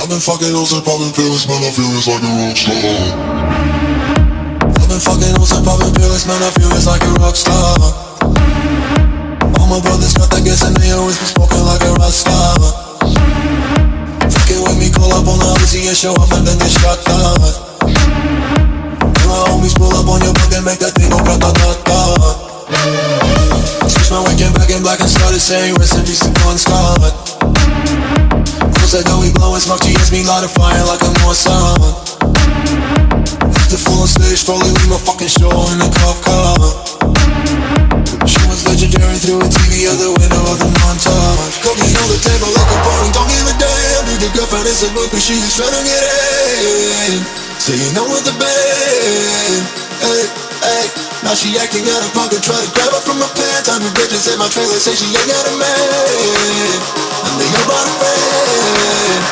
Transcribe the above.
I've been fucking hoes and popping pills, man, I feel it's like a rock star. I've been fucking hoes and popping pills, man, I feel it's like a rock star. All my brothers got that gas and they always been smoking like a rock star. Fucking with me, call up on the Uzi and show up and then get shot down. And my homies pull up on your block and make that thing go grata-ta-ta. Switch my weekend back in black and started saying rest in peace to Bon Scott. Said that we blowin' smoke, she hits me light a fire like a Mossad. After full on stage, probably leave my fucking show in a cop car. She was legendary through a TV out the window of the montage. Cooking on the table like a party, don't give a damn. Dude, your girlfriend is a groupie, she just tryna get in. Saying I'm with the band, hey, hey. Now she acting out of pocket, try to grab her from my pants. I'm a bitches in my trailer, say she ain't got a man, and they all brought a friend.